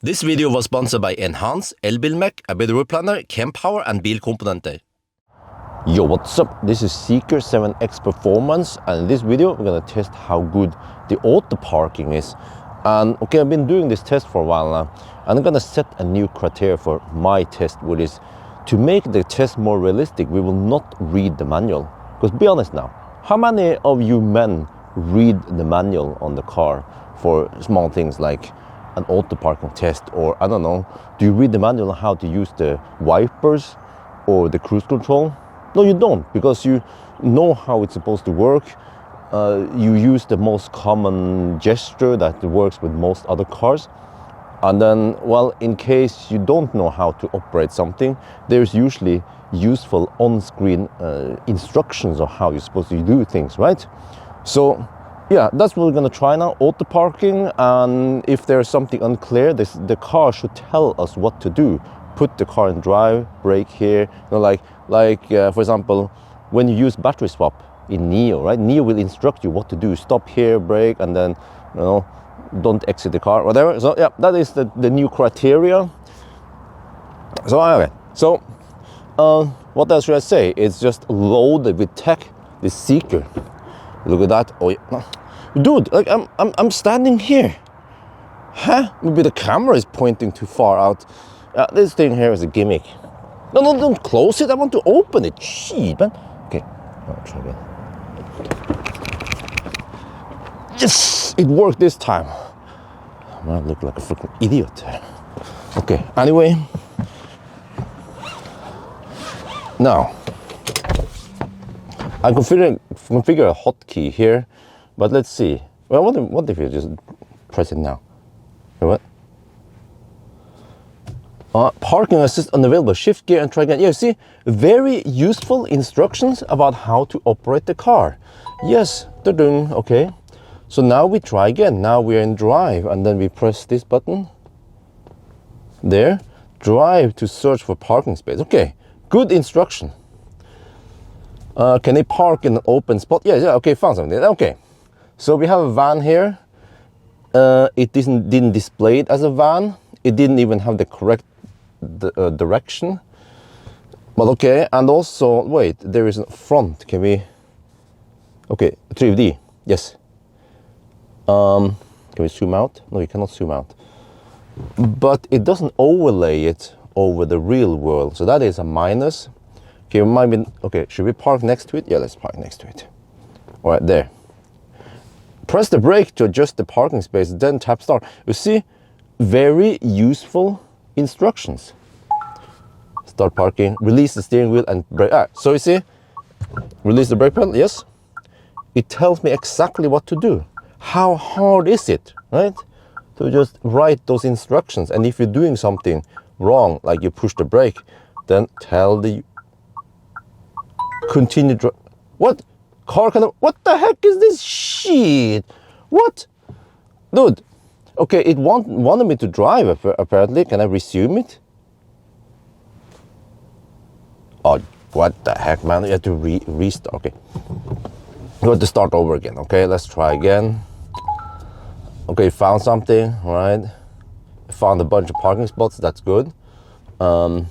This video was sponsored by Enhance, Elbilmek, ABRP Planner, Kempower and Bilkomponenter. Yo, what's up? This is Zeekr 7X Performance, and in this video we're gonna test how good the auto parking is. And okay, I've been doing this test for a while now, and I'm gonna set a new criteria for my test, which is to make the test more realistic. We will not read the manual. Because be honest now, how many of you men read the manual on the car for small things like an auto parking test, or I don't know, do you read the manual on how to use the wipers or the cruise control? No, you don't, because you know how it's supposed to work. You use the most common gesture that works with most other cars. And then, well, in case you don't know how to operate something, there's usually useful on-screen instructions on how you're supposed to do things, right? So yeah, that's what we're gonna try now, auto parking. And if there's something unclear, the car should tell us what to do. Put the car in drive, brake here, you know, like for example, when you use battery swap in Niro, right? Niro will instruct you what to do. Stop here, brake, and then, you know, don't exit the car, whatever. So yeah, that is the new criteria. So anyway, so what else should I say? It's just loaded with tech, this Zeekr. Look at that. Oh yeah. Dude, like I'm standing here. Huh? Maybe the camera is pointing too far out. This thing here is a gimmick. No, don't close it. I want to open it. Shit, man. Okay, I'll try again. Yes, it worked this time. I look like a freaking idiot. Okay, anyway. Now, I configure a hotkey here, but let's see. Well, what if you just press it now? What? Parking assist unavailable. Shift gear and try again. Yeah, see, very useful instructions about how to operate the car. Yes, okay. So now we try again. Now we're in drive, and then we press this button. There, drive to search for parking space. Okay, good instruction. Can they park in an open spot? Yeah, okay, found something. Okay, so we have a van here. It didn't display it as a van. It didn't even have the correct direction. But okay, and also, wait, there is a front. Can we? Okay, 3D. Yes. Can we zoom out? No, you cannot zoom out. But it doesn't overlay it over the real world, so that is a minus. Okay, okay, should we park next to it? Yeah, let's park next to it. All right, there. Press the brake to adjust the parking space, then tap start. You see, very useful instructions. Start parking, release the steering wheel and brake. So you see, release the brake pedal, yes. It tells me exactly what to do. How hard is it, right? To just write those instructions. And if you're doing something wrong, like you push the brake, then tell the continue. What? Car cannot. What the heck is this shit? What? Dude. Okay, it wanted me to drive apparently. Can I resume it? Oh, what the heck, man? You have to restart. Okay. You have to start over again. Okay, let's try again. Okay, found something, right? Found a bunch of parking spots. That's good. Okay,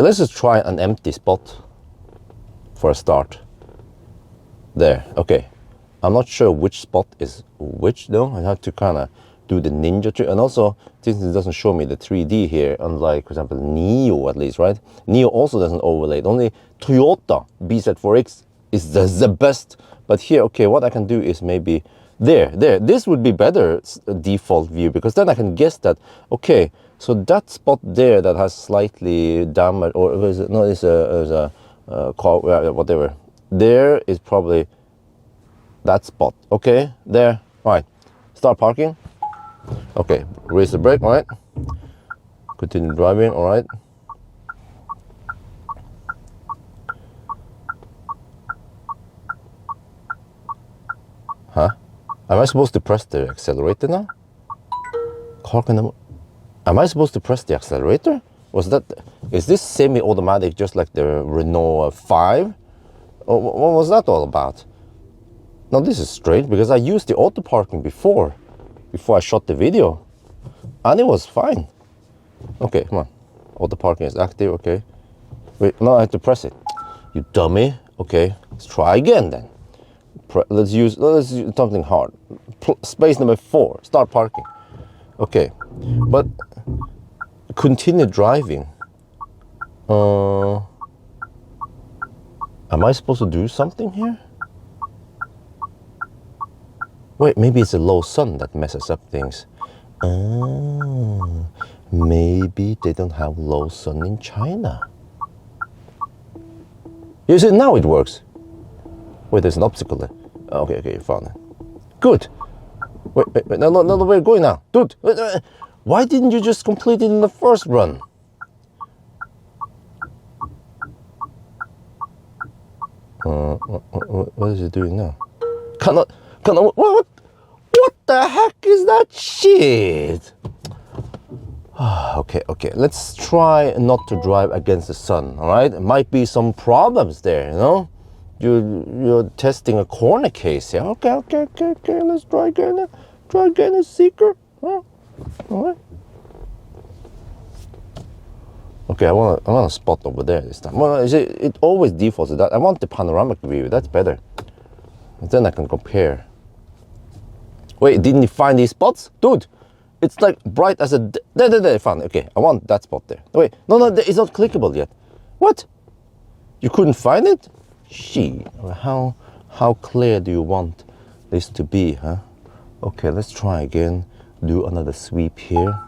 let's just try an empty spot for a start. There, okay. I'm not sure which spot is which though. I have to kind of do the ninja trick. And also, since it doesn't show me the 3D here, unlike, for example, Niro at least, right? Niro also doesn't overlay it. Only Toyota BZ4X is the best. But here, okay, what I can do is maybe there. This would be better default view, because then I can guess that, okay, so that spot there that has slightly damage, or is it, no, it's a car, whatever. There is probably that spot. Okay, there. All right, start parking. Okay, raise the brake. All right, continue driving. All right. Huh? Am I supposed to press the accelerator now? Am I supposed to press the accelerator? Is this semi-automatic just like the Renault 5? Or what was that all about? Now this is strange, because I used the auto parking before I shot the video. And it was fine. Okay, come on. Auto parking is active, okay. Wait, no, I have to press it. You dummy. Okay, let's try again then. Let's use something hard. Space number 4, start parking. Okay, but continue driving. Am I supposed to do something here? Wait, maybe it's a low sun that messes up things. Maybe they don't have low sun in China. You see, now it works. Wait, there's an obstacle there. Okay, you found it. Good. Wait, no, where are you going now? Dude, why didn't you just complete it in the first run? What is it doing now? What the heck is that shit? Okay, let's try not to drive against the sun, all right? There might be some problems there, you know? You're testing a corner case here. Okay, let's try again. Try again, a Zeekr. All right. Okay, I want a spot over there this time. Well, it always defaults to that. I want the panoramic view, that's better. And then I can compare. Wait, didn't you find these spots? Dude, it's like bright as a... There, I found it. Okay, I want that spot there. Wait, no, it's not clickable yet. What? You couldn't find it? Shit, how clear do you want this to be, huh? Okay, let's try again. Do another sweep here.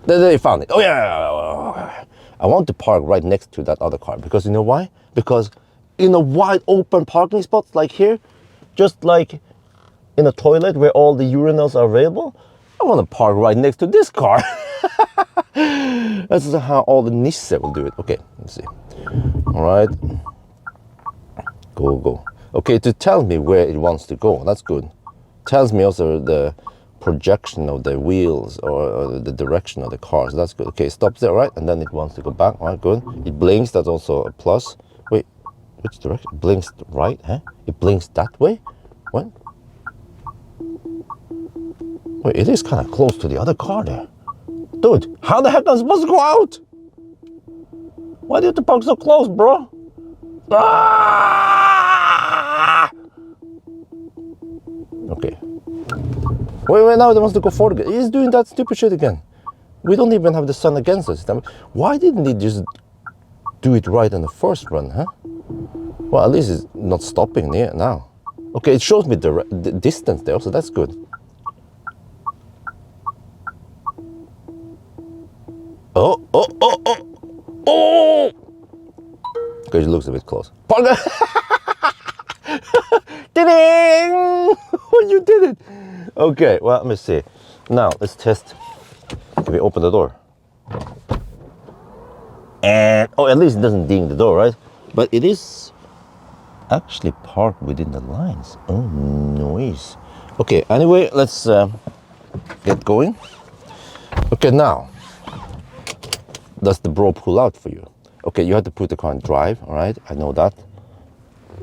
There, you found it. Oh yeah. I want to park right next to that other car because you know why? Because in a wide open parking spot like here, just like in a toilet where all the urinals are available, I want to park right next to this car. That's how all the Nissan will do it. Okay, let's see. All right. Go. Okay, to tell me where it wants to go. That's good. Tells me also the projection of the wheels or the direction of the car. So that's good. Okay, stops there, right? And then it wants to go back. All right, good. It blinks. That's also a plus. Wait, which direction? It blinks right, huh? It blinks that way? What? Wait, it is kind of close to the other car there. Dude, how the heck am I supposed to go out? Why do you have to park so close, bro? Ah! Okay. Wait, now it wants to go forward again. He's doing that stupid shit again. We don't even have the sun against us. Why didn't he just do it right on the first run, huh? Well, at least it's not stopping there now. Okay, it shows me the distance there, so that's good. Oh! Okay, it looks a bit close. Parker! Ding! You did it! Okay, well, let me see. Now, let's test. Can we open the door? And, oh, at least it doesn't ding the door, right? But it is actually parked within the lines. Oh, noise. Okay, anyway, let's get going. Okay, now, does the bro pull out for you? Okay, you have to put the car in drive, all right? I know that.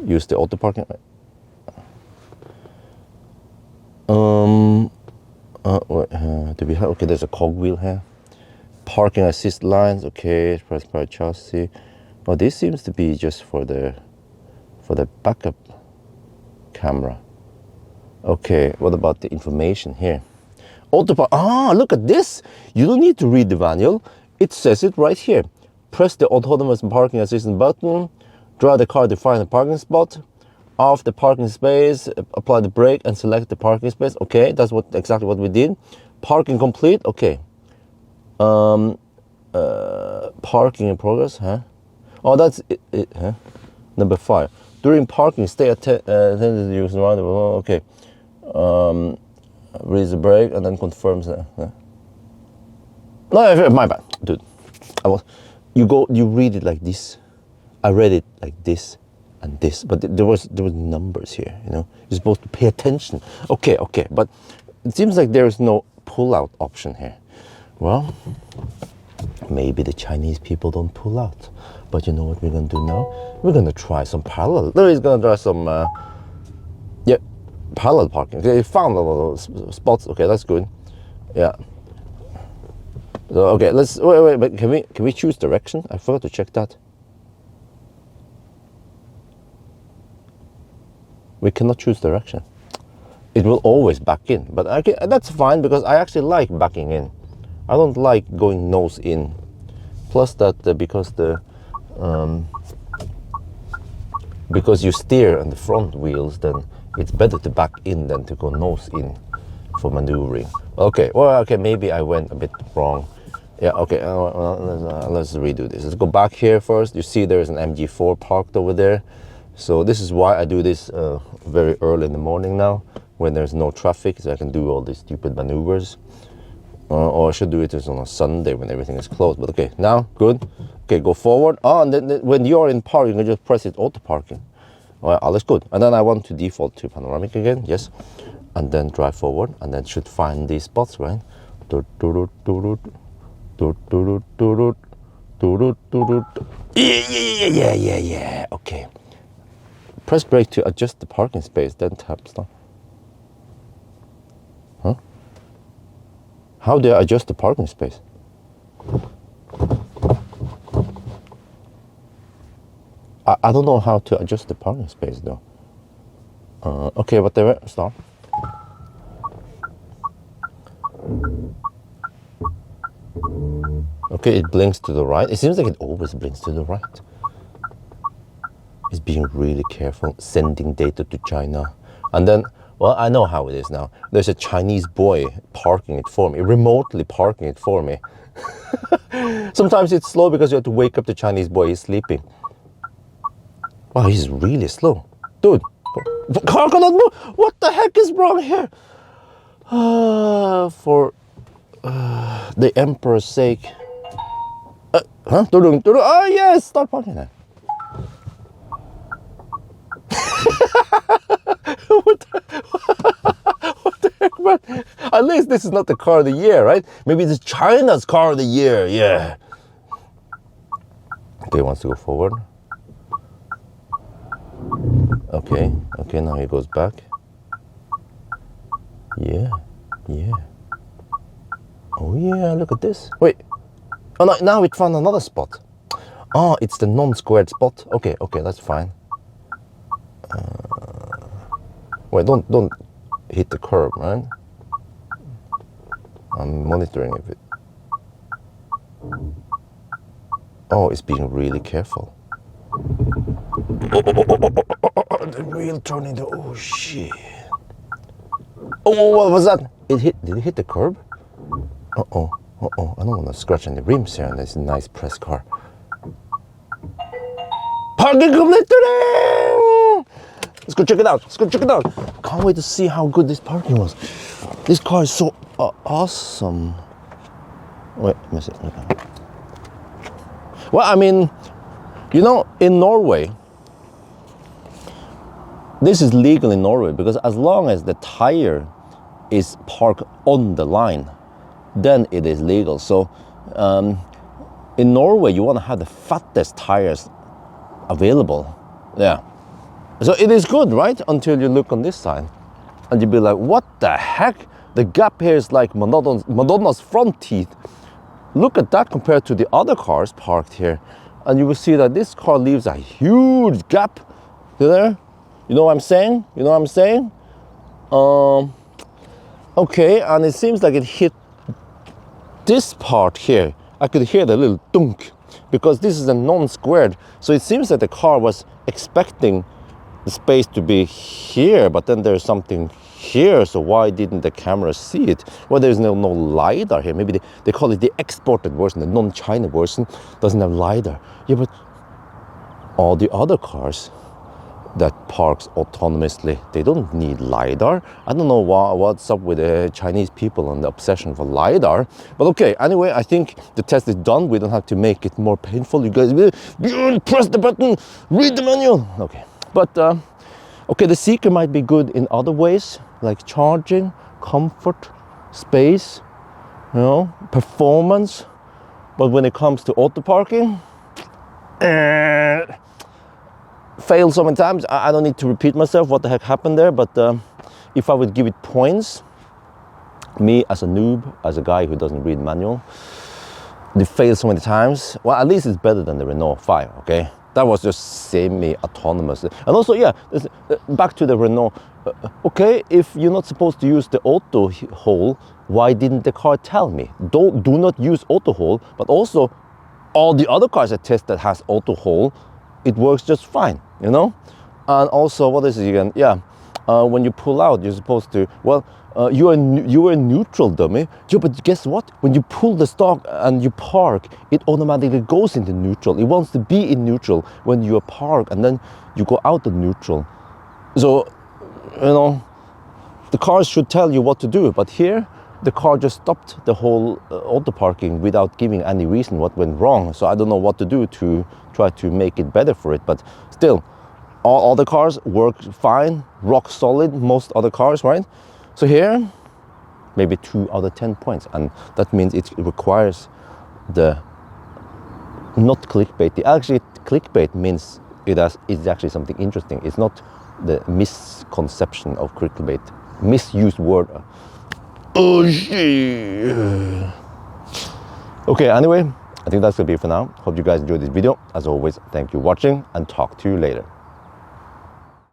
Use the auto parking. Do we have? Okay, there's a cogwheel here. Parking assist lines. Okay, press by chassis. Oh, this seems to be just for the backup camera. Okay, what about the information here? Auto park. Ah, look at this. You don't need to read the manual. It says it right here. Press the autonomous parking assistant button. Drive the car to find a parking spot. Off the parking space, apply the brake and select the parking space. Okay, that's exactly what we did. Parking complete. Okay. Parking in progress, huh? Oh, that's it, huh? Number 5. During parking, stay attentive to the user around. Okay. Release the brake and then confirms that. No, my bad, dude. You read it like this. I read it like this and this, but there was numbers here, you know. You're supposed to pay attention. Okay, but it seems like there is no pull-out option here. Well, maybe the Chinese people don't pull out. But you know what we're gonna do now? We're gonna try some parallel. There is gonna try some, parallel parking. Okay, found a lot of spots. Okay, that's good. Yeah. So, okay, let's wait. But can we choose direction? I forgot to check that. We cannot choose direction. It will always back in, but that's fine because I actually like backing in. I don't like going nose in. Plus that because you steer on the front wheels, then it's better to back in than to go nose in for maneuvering. Okay, well, okay, maybe I went a bit wrong. Yeah, okay, let's redo this. Let's go back here first. You see there is an MG4 parked over there. So this is why I do this very early in the morning now, when there's no traffic, so I can do all these stupid maneuvers. Or I should do it on a Sunday when everything is closed. But okay, now, good. Okay, go forward. Oh, and then when you're in park, you can just press it auto parking. All right, that's good. And then I want to default to panoramic again, yes. And then drive forward, and then should find these spots, right? Yeah. Okay. Press brake to adjust the parking space, then tap stop. Huh? How do I adjust the parking space? I don't know how to adjust the parking space though. Okay, whatever, stop. Okay, it blinks to the right. It seems like it always blinks to the right. It's being really careful, sending data to China. And then, well, I know how it is now. There's a Chinese boy parking it for me, remotely parking it for me. Sometimes it's slow because you have to wake up the Chinese boy, he's sleeping. Wow, he's really slow. Dude, car cannot move. What the heck is wrong here? For the emperor's sake. Huh? Oh yes, start parking there. What the heck, man? At least this is not the car of the year, right? Maybe it's China's car of the year, yeah. Okay, he wants to go forward. Okay, now he goes back. Yeah. Oh yeah, look at this. Wait. Oh no, now it found another spot. Oh, it's the non-squared spot. Okay, that's fine. Wait, don't hit the curb, right? I'm monitoring it. Oh, it's being really careful. The wheel turned into, oh shit. Oh, what was that? Did it hit the curb? Uh-oh, I don't want to scratch any rims here on this nice press car. Parking completed! Let's go check it out. Can't wait to see how good this parking was. This car is so awesome. Wait, let me see. Well, I mean, you know, in Norway, this is legal in Norway because as long as the tire is parked on the line, then it is legal. So in Norway, you want to have the fattest tires available. Yeah. So it is good, right? Until you look on this side and you'll be like, what the heck? The gap here is like Madonna's front teeth. Look at that compared to the other cars parked here. And you will see that this car leaves a huge gap there. You know what I'm saying? Okay, and it seems like it hit this part here. I could hear the little dunk because this is a non-squared. So it seems that the car was expecting the space to be here, but then there's something here, so why didn't the camera see it? Well, there's no LiDAR here. Maybe they call it the exported version, the non-China version doesn't have LiDAR. Yeah, but all the other cars that parks autonomously, they don't need LiDAR. I don't know what's up with the Chinese people and the obsession for LiDAR, but okay, anyway, I think the test is done. We don't have to make it more painful. You guys will press the button, read the manual. Okay. But, okay, the Zeekr might be good in other ways, like charging, comfort, space, you know, performance. But when it comes to auto parking, failed so many times. I don't need to repeat myself what the heck happened there, but if I would give it points, me as a noob, as a guy who doesn't read manual, they failed so many times. Well, at least it's better than the Renault 5, okay? That was just semi-autonomous. And also, yeah, back to the Renault. Okay, if you're not supposed to use the auto hold, why didn't the car tell me? Do not use auto hold, but also all the other cars I test that has auto hold, it works just fine, you know? And also, what is it again? Yeah, when you pull out, you're supposed to, well, you are neutral, dummy. Yeah, but guess what? When you pull the stock and you park, it automatically goes into neutral. It wants to be in neutral when you are parked, and then you go out of neutral. So, you know, the cars should tell you what to do, but here, the car just stopped the whole auto parking without giving any reason what went wrong. So I don't know what to do to try to make it better for it, but still, all other cars work fine, rock solid, most other cars, right? So here, maybe 2 out of 10 points, and that means it requires the not clickbait. Actually, clickbait means it's actually something interesting. It's not the misconception of clickbait, misused word. Oh shit. Okay, anyway, I think that's gonna be it for now. Hope you guys enjoyed this video. As always, thank you for watching, and talk to you later.